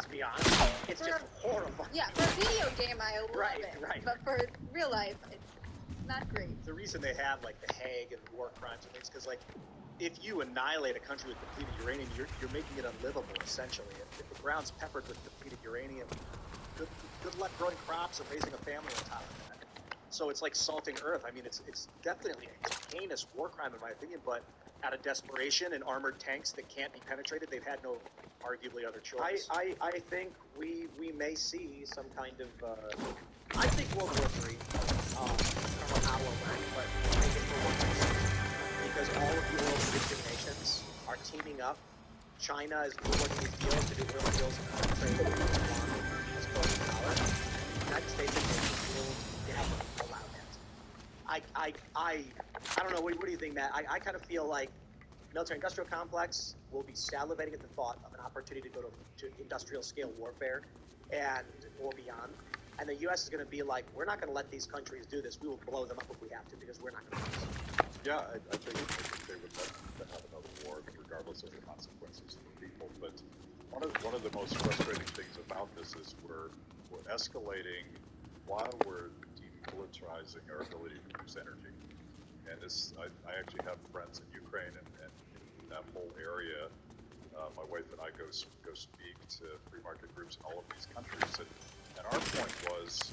to be honest. It's just horrible. Yeah, for a video game, I love Right, it. right. But for real life, it's not great. The reason they have like the Hague and war crimes and things, because like, if you annihilate a country with depleted uranium, you're making it unlivable essentially. If the ground's peppered with depleted uranium, good luck growing crops and raising a family on top of that. So it's like salting earth. I mean, it's definitely a heinous war crime in my opinion, but out of desperation and armored tanks that can't be penetrated, they've had no arguably other choice. I think we may see some kind of I think World War III. I don't know how or when, but I think it's World War III because all of the oil producing nations are teaming up. China is working these deals to do oil deals and trade with Iran as global power. The United States and nations will never allow that. I don't know. What do you think, Matt? I kind of feel like military-industrial complex will be salivating at the thought of an opportunity to go to industrial-scale warfare or beyond. And the U.S. is going to be like, we're not going to let these countries do this. We will blow them up if we have to because we're not going to do this. Yeah, I think they would like to have another war, regardless of the consequences for people. But one of the most frustrating things about this is we're escalating while we're demilitarizing our ability to produce energy. And this, I actually have friends in Ukraine and in that whole area. My wife and I go speak to free market groups in all of these countries, and our point was,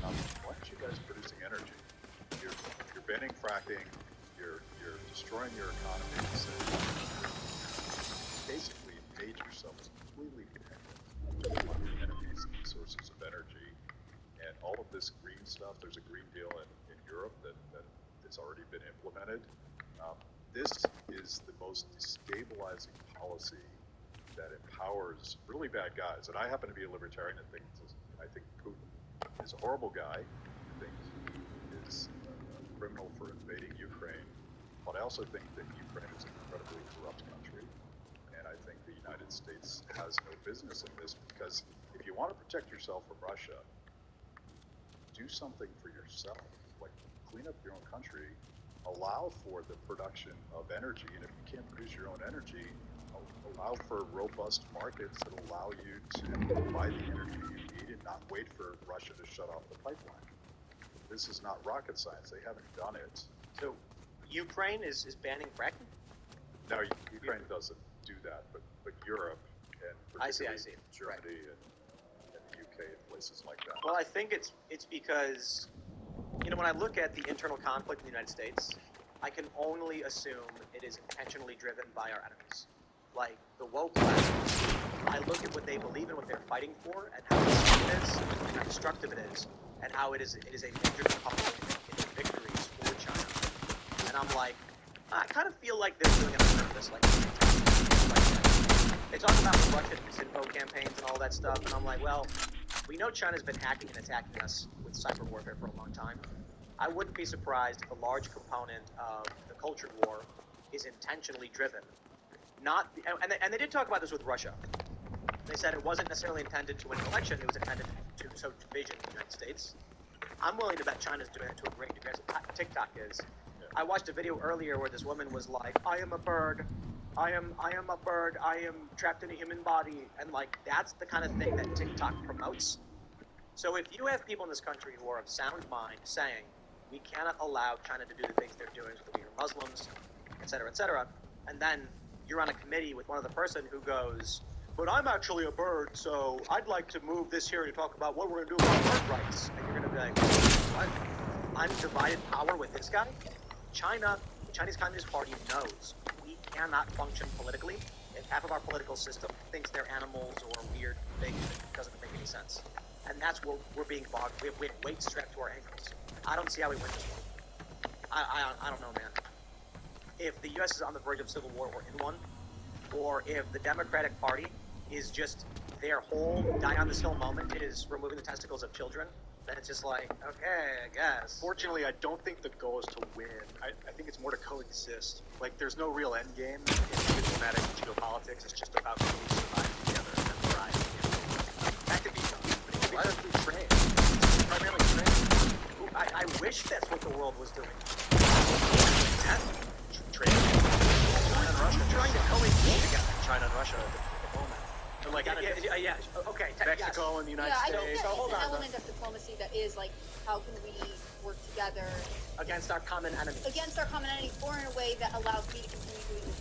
why aren't you guys producing energy? You're banning fracking. You're destroying your economies. And basically made yourselves completely dependent on the enemy's sources of energy. And all of this green stuff, there's a Green Deal in Europe that has already been implemented. This is the most destabilizing policy that empowers really bad guys. And I happen to be a libertarian and I think Putin is a horrible guy. I think he is a criminal for invading Ukraine. But I also think that Ukraine is an incredibly corrupt country. And I think the United States has no business in this because if you want to protect yourself from Russia, do something for yourself. Like clean up your own country, allow for the production of energy. And if you can't produce your own energy, allow for robust markets that allow you to buy the energy you need and not wait for Russia to shut off the pipeline. This is not rocket science. They haven't done it. So Ukraine is banning fracking? No, Ukraine doesn't do that, but Europe and particularly Germany and the UK and places like that. Well, I think it's because, when I look at the internal conflict in the United States, I can only assume it is intentionally driven by our enemies. Like the woke class, I look at what they believe in, what they're fighting for, and how destructive it is, and how destructive it is, and how it is a major component in the victories for China. And I'm like, I kind of feel like they're doing it on purpose. Like they talk about the Russian disinfo campaigns and all that stuff, and I'm like, well, we know China's been hacking and attacking us with cyber warfare for a long time. I wouldn't be surprised if a large component of the culture war is intentionally driven. And they did talk about this with Russia. They said it wasn't necessarily intended to win an election, it was intended to sow division in the United States. I'm willing to bet China's doing it to a great degree, as TikTok is. Yeah. I watched a video earlier where this woman was like, I am a bird, I am a bird, I am trapped in a human body, and like, that's the kind of thing that TikTok promotes. So if you have people in this country who are of sound mind saying, we cannot allow China to do the things they're doing with the Uyghur Muslims, et cetera, and then you're on a committee with one other person who goes, but I'm actually a bird, so I'd like to move this here to talk about what we're going to do about bird rights. And you're going to be like, what? Undivided power with this guy? China, the Chinese Communist Party knows we cannot function politically if half of our political system thinks they're animals or weird things that doesn't make any sense. And that's where we're being bogged. We have weights strapped to our ankles. I don't see how we win this one. I don't know, man. If the U.S. is on the verge of civil war or in one, or if the Democratic Party is just their whole die on this hill moment is removing the testicles of children, then it's just like, okay, I guess. Fortunately, I don't think the goal is to win. I think it's more to coexist. Like, there's no real end game in diplomatic geopolitics. It's just about how we survive together and thrive. That could be done. But it could be largely trade. It's primarily trade. I wish that's what the world was doing. Trade. China and Russia trying to coexist together. China and Russia at the moment. like yeah. Okay. Mexico and the United Yeah, I States. think So that hold is an on, element of diplomacy that is like, how can we work together against our common enemy. against our common enemy or in a way that allows me to continue doing the